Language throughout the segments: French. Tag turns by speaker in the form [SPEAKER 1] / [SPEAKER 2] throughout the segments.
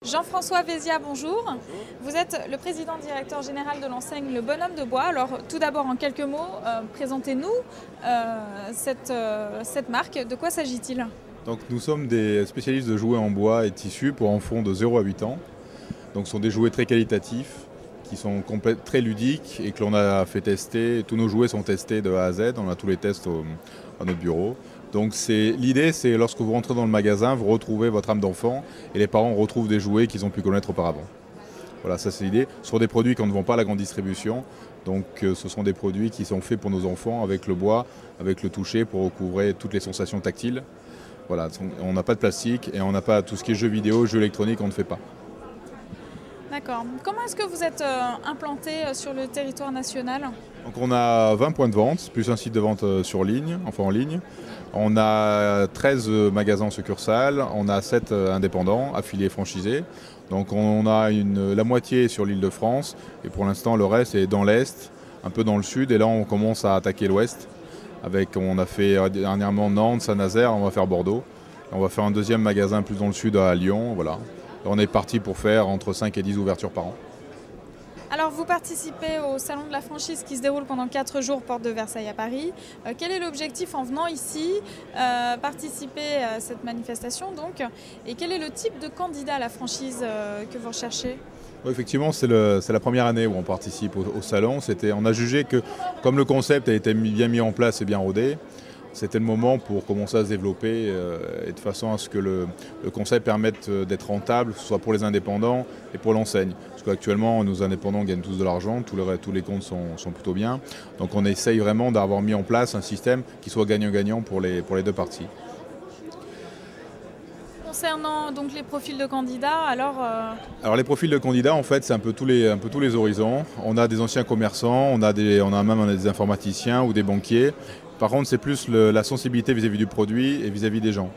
[SPEAKER 1] Jean-François Vézia, bonjour. Vous êtes le président directeur général de l'enseigne Le Bonhomme de Bois. Alors tout d'abord en quelques mots, présentez-nous cette marque. De quoi s'agit-il?
[SPEAKER 2] Donc, nous sommes des spécialistes de jouets en bois et tissus pour enfants de 0 à 8 ans. Donc ce sont des jouets très qualitatifs, qui sont très ludiques et que l'on a fait tester. Tous nos jouets sont testés de A à Z, on a tous les tests à notre bureau. Donc l'idée, c'est lorsque vous rentrez dans le magasin, vous retrouvez votre âme d'enfant et les parents retrouvent des jouets qu'ils ont pu connaître auparavant. Voilà, ça c'est l'idée. Ce sont des produits qu'on ne vend pas à la grande distribution. Donc ce sont des produits qui sont faits pour nos enfants avec le bois, avec le toucher pour recouvrer toutes les sensations tactiles. Voilà, on n'a pas de plastique et on n'a pas tout ce qui est jeux vidéo, jeux électroniques, on ne fait pas.
[SPEAKER 1] D'accord. Comment est-ce que vous êtes implanté sur le territoire national?
[SPEAKER 2] Donc on a 20 points de vente, plus un site de vente en ligne. On a 13 magasins en succursale, on a 7 indépendants, affiliés franchisés. Donc on a la moitié sur l'Île-de-France et pour l'instant le reste est dans l'Est, un peu dans le Sud et là on commence à attaquer l'Ouest. On a fait dernièrement Nantes, Saint-Nazaire, on va faire Bordeaux. On va faire un deuxième magasin plus dans le Sud à Lyon, voilà. On est parti pour faire entre 5 et 10 ouvertures par an.
[SPEAKER 1] Alors vous participez au salon de la franchise qui se déroule pendant 4 jours, porte de Versailles à Paris. Quel est l'objectif en venant ici participer à cette manifestation donc, et quel est le type de candidat à la franchise que vous recherchez?
[SPEAKER 2] Oui, effectivement, c'est la première année où on participe au salon. On a jugé que comme le concept a été bien mis en place et bien rodé, c'était le moment pour commencer à se développer et de façon à ce que le concept permette d'être rentable, soit pour les indépendants et pour l'enseigne. Parce qu'actuellement, nos indépendants gagnent tous de l'argent, tous les comptes sont plutôt bien. Donc on essaye vraiment d'avoir mis en place un système qui soit gagnant-gagnant pour les deux parties.
[SPEAKER 1] Concernant donc les profils de candidats,
[SPEAKER 2] Alors les profils de candidats, en fait, c'est un peu tous les horizons. On a des anciens commerçants, on a même des informaticiens ou des banquiers. Par contre, c'est plus la sensibilité vis-à-vis du produit et vis-à-vis des gens.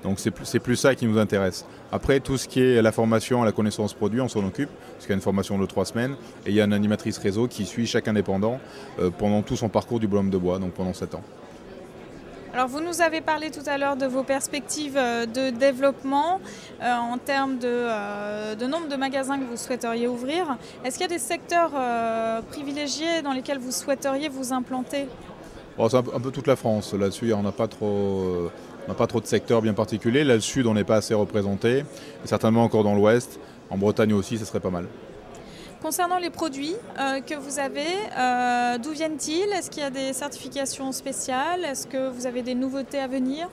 [SPEAKER 2] Donc c'est plus ça qui nous intéresse. Après, tout ce qui est la formation, la connaissance produit, on s'en occupe, parce qu'il y a une formation de 3 semaines. Et il y a une animatrice réseau qui suit chaque indépendant pendant tout son parcours du Bonhomme de Bois, donc pendant 7 ans.
[SPEAKER 1] Alors vous nous avez parlé tout à l'heure de vos perspectives de développement en termes de nombre de magasins que vous souhaiteriez ouvrir. Est-ce qu'il y a des secteurs privilégiés dans lesquels vous souhaiteriez vous implanter?
[SPEAKER 2] Bon, c'est un peu toute la France. Là-dessus, on n'a pas trop de secteurs bien particuliers. Là, le Sud, on n'est pas assez représenté. Et certainement encore dans l'Ouest. En Bretagne aussi, ce serait pas mal.
[SPEAKER 1] Concernant les produits que vous avez, d'où viennent-ils? Est-ce qu'il y a des certifications spéciales? Est-ce que vous avez des nouveautés à venir?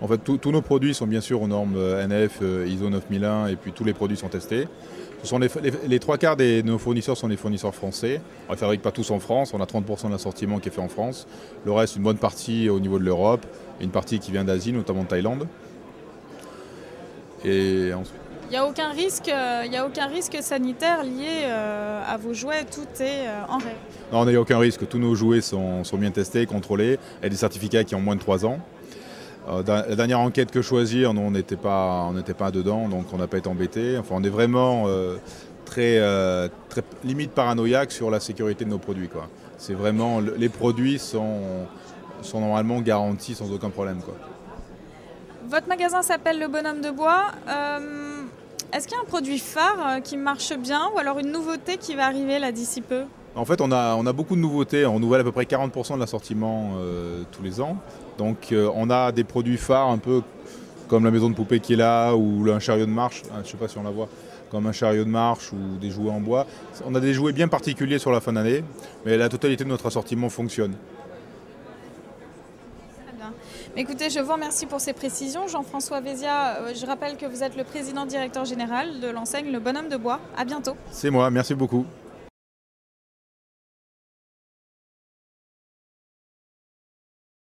[SPEAKER 2] En fait, tous nos produits sont bien sûr aux normes NF, ISO 9001 et puis tous les produits sont testés. Les 3/4 de nos fournisseurs sont des fournisseurs français. On ne les fabrique pas tous en France, on a 30% de l'assortiment qui est fait en France. Le reste, une bonne partie au niveau de l'Europe et une partie qui vient d'Asie, notamment de Thaïlande. Et ensuite...
[SPEAKER 1] Il n'y a aucun risque sanitaire lié à vos jouets, tout est en règle?
[SPEAKER 2] Non, il n'y a aucun risque, tous nos jouets sont bien testés, contrôlés, et des certificats qui ont moins de 3 ans. La dernière enquête que choisir, on n'était pas dedans, donc on n'a pas été embêté. Enfin, on est vraiment très limite paranoïaque sur la sécurité de nos produits, quoi. C'est vraiment, les produits sont normalement garantis sans aucun problème, quoi.
[SPEAKER 1] Votre magasin s'appelle Le Bonhomme de Bois. Est-ce qu'il y a un produit phare qui marche bien ou alors une nouveauté qui va arriver là d'ici peu?
[SPEAKER 2] En fait, on a beaucoup de nouveautés. On renouvelle à peu près 40% de l'assortiment tous les ans. Donc on a des produits phares un peu comme la maison de poupée qui est là ou un chariot de marche. Je ne sais pas si on la voit, comme un chariot de marche ou des jouets en bois. On a des jouets bien particuliers sur la fin d'année, mais la totalité de notre assortiment fonctionne.
[SPEAKER 1] Écoutez, je vous remercie pour ces précisions. Jean-François Vézia, je rappelle que vous êtes le président directeur général de l'enseigne Le Bonhomme de Bois. À bientôt.
[SPEAKER 2] C'est moi, merci beaucoup.